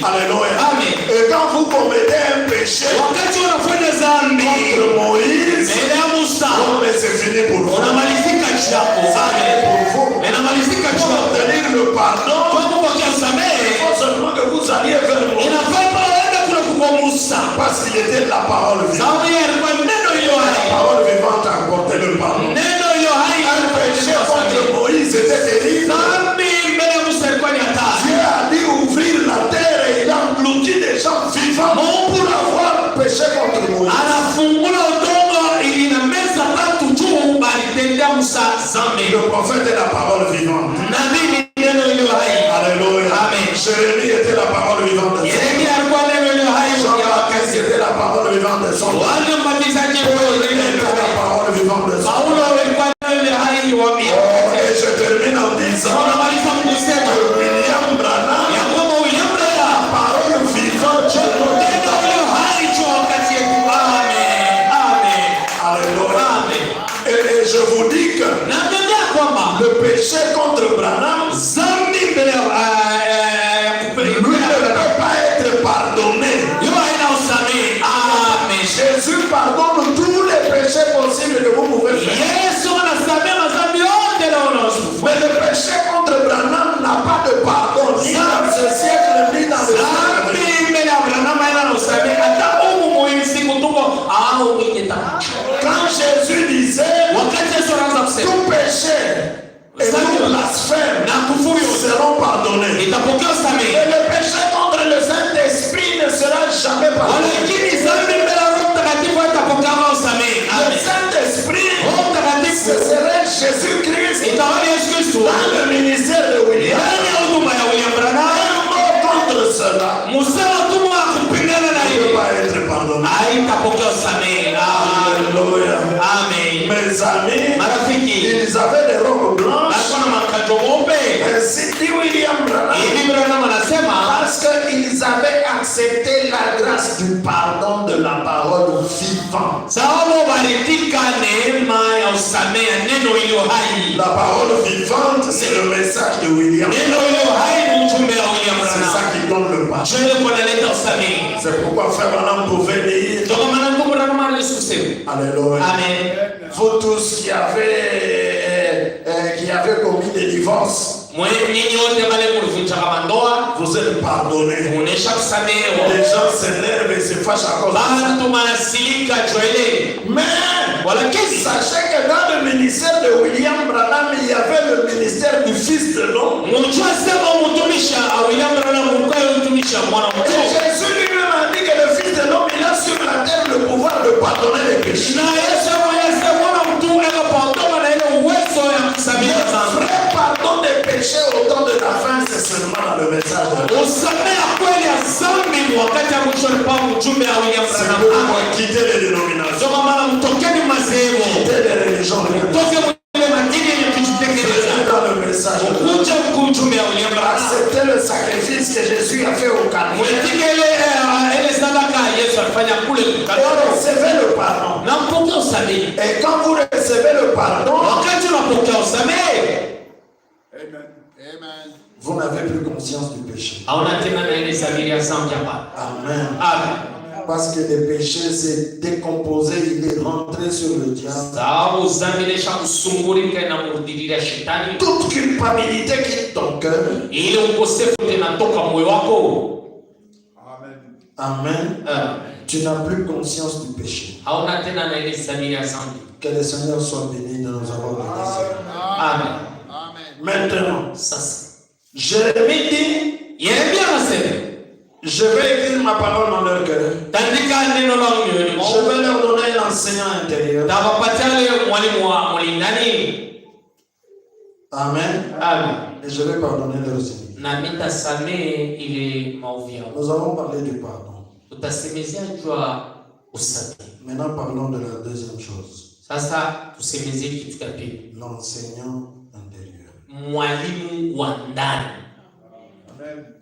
Alléluia. Amen. Et quand vous commettez un péché Wakati unafanya dhambi contre Moïse, mbele ya Musa, c'est fini pour vous. unamalizika chako. C'est pour vous. Inamalizika Pour chako. obtenir le pardon, Kwa kupokea il samehe, faut seulement que vous alliez vers Moïse. inafaa uende kule kwa Musa. Parce qu'il était la parole vivante. Sababu yeye alikuwa neno iliyo La hai. parole vivante a apporté le pardon. Neno iliyo hai Un péché contre Moïse était terrible. dhambi mbele ya Musa ilikuwa ni hatari. Dieu a dit ouvrir la terre et il a englouti des gens vivants pour avoir péché contre Moïse. Anafungula udongo ili na meza watu juu balitendea Musa dhambi. Le prophète est la parole vivante. Nabii ni neno iliyo hai. Alléluia. Amen. Jérémie était la parole vivante de son Yeremia alikuwa neno iliyo hai. Jean-Baptiste était la parole vivante de son Wale mbatizaji Paul wote était neno iliyo la hai. parole vivante de son Paulo alikuwa neno iliyo hai wa Oh, et je termine en disant Tunamaliza kusema William Branham, ya kwamba William Branham parole vivante de neno iliyo hai cho wakati yetu. Amen. Amen. Alléluia. Amen. Et je vous dis que Naambia kwamba le péché contre Branham, dhambi mbele ya lui ne peut pas être pardonné. hiyo haina usamehe. Amen. Jésus pardonne tous les péchés possibles que vous pouvez faire. Yesu anasamehe madhambi yote leo unayofanya. Mais le péché contre Branham n'a pas de pardon, ni dans ce siècle, ni dans le siècle. Dhambi mbele ya Branham haina usamehe hata humu muhimu siku tuko au wiketa. Quand Jésus disait Wakati Yesu anaanza kusema tout péché et tout blasphème na kufuru seront pardonnés. itapokea usamehe. Et le péché contre le Saint-Esprit ne sera jamais pardonné. Lakini dhambi mbele ya Roho Mtakatifu itapokea usamehe. Le Saint-Esprit, Roho Mtakatifu ce serait Jésus-Christ itaona Yesu Kristo dans le ministère de William. ndani ya huduma ya William Branham. Un mot contre cela Musa anatumwa kupingana na ne hiyo peut pas être pardonné. haitapokea usamehe. Alléluia. Amen. Mes amis, Marafiki ils avaient des robes blanches. alikuwa na makajo meupe. Ainsi dit William Branham. Hivi Branham anasema Parce qu'ils avaient accepté la grâce du pardon de la parole vivante. sababu walitika neema ya usamehe, neno iliyo hai. La parole vivante, c'est le message de William. Neno iliyo hai ni ujumbe wa William C'est ça Branham. qui donne le pas. Ndio kunaleta usamehe. C'est pourquoi Frère Branham pouvait dire. Ndio maana ndugu Branham alisema. Alléluia. Amen. Vous tous qui avez commis des divorces, Nyinyi wote wale mlivunja kama ndoa, vous êtes pardonnés. muonesha kusamehewa. Les gens s'énervent et se fâchent à cause de ça. Watu wanasilika joele. Mais Walakini sachez que dans le ministère de William Branham, il y avait le ministère du Fils de l'homme. mjua sema mtumisha William Branham mkayo mtumisha mwana Et mtu. Jésus lui-même a dit que le Fils de l'homme, il a sur la terre le pouvoir de pardonner les péchés. Na Yesu mwenyewe mwana mtu eka pardon na ile uwezo ya kusamehe Le dhambi. vrai pardon des péchés au temps de la fin, c'est seulement dans le message de Dieu. Usamehe kweli ya dhambi wakati ya mwisho ni kwa ujumbe wa William C'est Branham. pourquoi quitter les dénominations, Ndio maana mtokeni mazehebu. quitter les religions, Toke mwenye madini yenye kujitekeleza. dans le message de Dieu. Kuja kujumbe wa William Branham. Accepter le sacrifice que Jésus a fait au Calvaire. Mwetike ile sadaka Yesu alifanya kule Et Kalvari. recevez le pardon. Na mpokea usamehe. Et quand vous recevez le pardon, Wakati unapokea usamehe, vous n'avez plus conscience du péché. hauna tena na ile dhamiri ya dhambi hapa. Amen. Amen. Parce que le péché s'est décomposé, il est rentré sur le diable. Sababu dhambi ilisha kusungurika na mrudilia shetani. Toute culpabilité quitte ton cœur. Ile ukosefu tena toka moyo wako. Amen. Tu n'as plus conscience du péché. Hauna tena na ile dhamiri ya dhambi. Que le Seigneur soit béni de nous avoir bénis. Amen. Maintenant, Sasa Jérémie dit, Yeremia anasema, je vais écrire ma parole dans leur cœur. tandika neno langu moyoni Je mwao. vais leur donner un enseignant intérieur. Tawapatia leo mwalimu wa mlindani. Amen. Amen. Et je vais pardonner leurs ennemis. Na nitasamehe ile maovu yao. Nous avons parlé du pardon. Tutasemezea jua usamehe. Maintenant, parlons de la deuxième chose. Sasa tusemezie kitu cha pili. L'enseignant intérieur. Mwalimu wa ndani.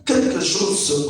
Quelque chose se